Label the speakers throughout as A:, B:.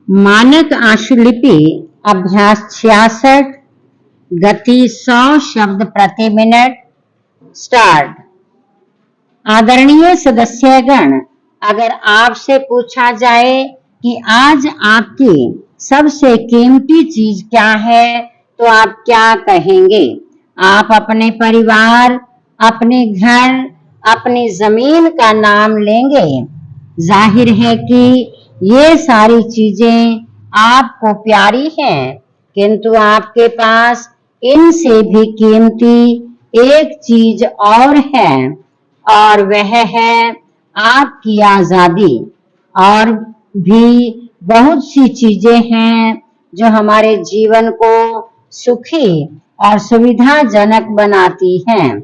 A: मानक आशुलिपि अभ्यास 66। गति 100 शब्द प्रति मिनट। स्टार्ट। आदरणीय सदस्यगण, अगर आपसे पूछा जाए कि आज आपकी सबसे कीमती चीज क्या है तो आप क्या कहेंगे? आप अपने परिवार, अपने घर, अपनी जमीन का नाम लेंगे। जाहिर है कि ये सारी चीजें आपको प्यारी हैं, किंतु आपके पास इनसे भी कीमती एक चीज और है, और वह है आपकी आजादी। और भी बहुत सी चीजें हैं जो हमारे जीवन को सुखी और सुविधाजनक बनाती हैं,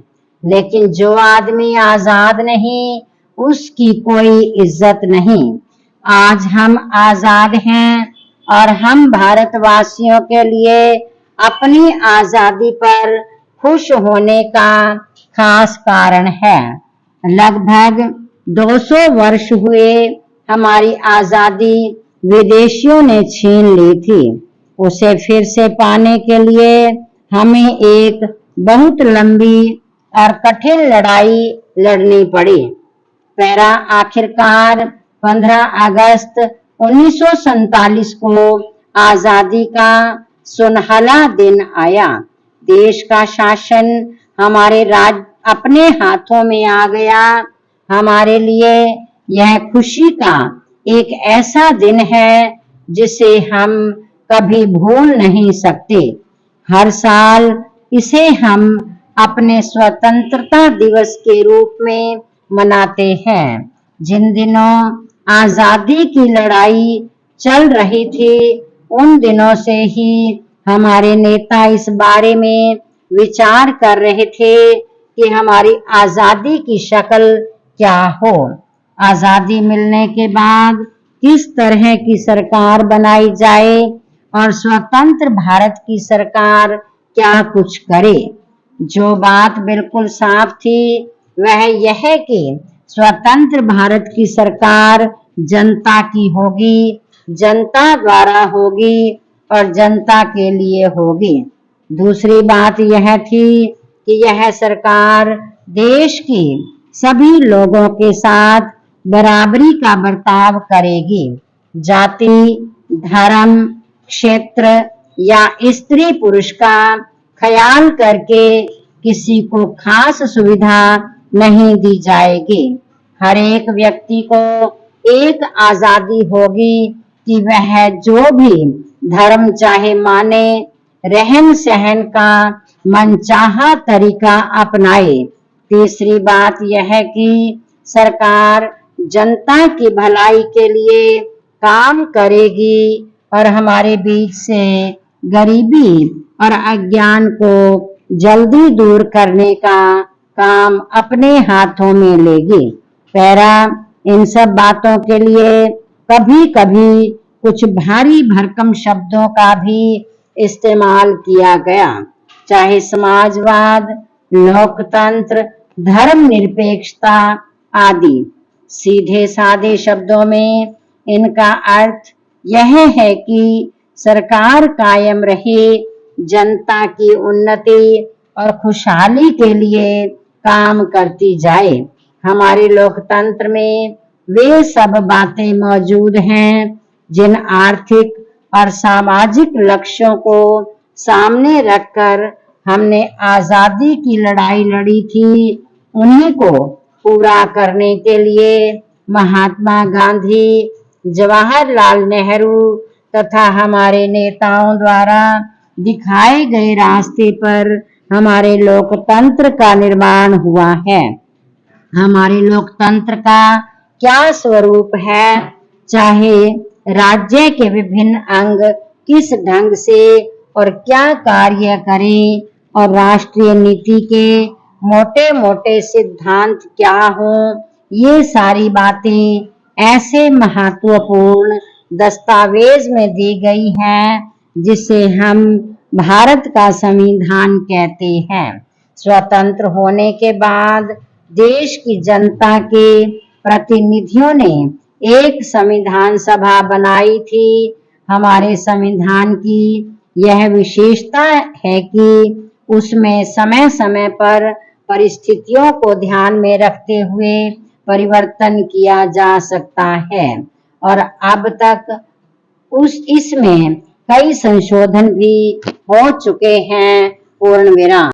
A: लेकिन जो आदमी आजाद नहीं, उसकी कोई इज्जत नहीं। आज हम आजाद हैं और हम भारतवासियों के लिए अपनी आजादी पर खुश होने का खास कारण है। लगभग 200 वर्ष हुए हमारी आजादी विदेशियों ने छीन ली थी। उसे फिर से पाने के लिए हमें एक बहुत लंबी और कठिन लड़ाई लड़नी पड़ी। पैरा आखिरकार 15 अगस्त 1947 को आजादी का सुनहला दिन आया। देश का शासन हमारे अपने हाथों में आ गया। हमारे लिए यह खुशी का एक ऐसा दिन है जिसे हम कभी भूल नहीं सकते। हर साल इसे हम अपने स्वतंत्रता दिवस के रूप में मनाते हैं। जिन दिनों आजादी की लड़ाई चल रही थी, उन दिनों से ही हमारे नेता इस बारे में विचार कर रहे थे कि हमारी आजादी की शक्ल क्या हो। आजादी मिलने के बाद किस तरह की सरकार बनाई जाए और स्वतंत्र भारत की सरकार क्या कुछ करे। जो बात बिल्कुल साफ थी वह यह कि स्वतंत्र भारत की सरकार जनता की होगी, जनता द्वारा होगी और जनता के लिए होगी। दूसरी बात यह थी कि यह सरकार देश की सभी लोगों के साथ बराबरी का बर्ताव करेगी। जाति, धर्म, क्षेत्र या स्त्री पुरुष का ख्याल करके किसी को खास सुविधा नहीं दी जाएगी। हर एक व्यक्ति को एक आजादी होगी कि वह जो भी धर्म चाहे माने, रहन सहन का मनचाहा तरीका अपनाए। तीसरी बात यह कि सरकार जनता की भलाई के लिए काम करेगी और हमारे बीच से गरीबी और अज्ञान को जल्दी दूर करने का काम अपने हाथों में लेगी। पैरा इन सब बातों के लिए कभी कभी कुछ भारी भरकम शब्दों का भी इस्तेमाल किया गया, चाहे समाजवाद, लोकतंत्र, धर्मनिरपेक्षता आदि। सीधे सादे शब्दों में इनका अर्थ यह है कि सरकार कायम रहे, जनता की उन्नति और खुशहाली के लिए काम करती जाए। हमारे लोकतंत्र में वे सब बातें मौजूद हैं जिन आर्थिक और सामाजिक लक्ष्यों को सामने रखकर हमने आजादी की लड़ाई लड़ी थी। उन्हीं को पूरा करने के लिए महात्मा गांधी, जवाहरलाल नेहरू तथा हमारे नेताओं द्वारा दिखाए गए रास्ते पर हमारे लोकतंत्र का निर्माण हुआ है। हमारे लोकतंत्र का क्या स्वरूप है, चाहे राज्य के विभिन्न अंग किस ढंग से और क्या कार्य करें और राष्ट्रीय नीति के मोटे मोटे सिद्धांत क्या हों, ये सारी बातें ऐसे महत्वपूर्ण दस्तावेज में दी गई हैं जिसे हम भारत का संविधान कहते हैं। स्वतंत्र होने के बाद देश की जनता के प्रतिनिधियों ने एक संविधान सभा बनाई थी हमारे संविधान की यह विशेषता है कि उसमें समय समय पर परिस्थितियों को ध्यान में रखते हुए परिवर्तन किया जा सकता है और अब तक इसमें कई संशोधन भी हो चुके हैं। पूर्ण विराम।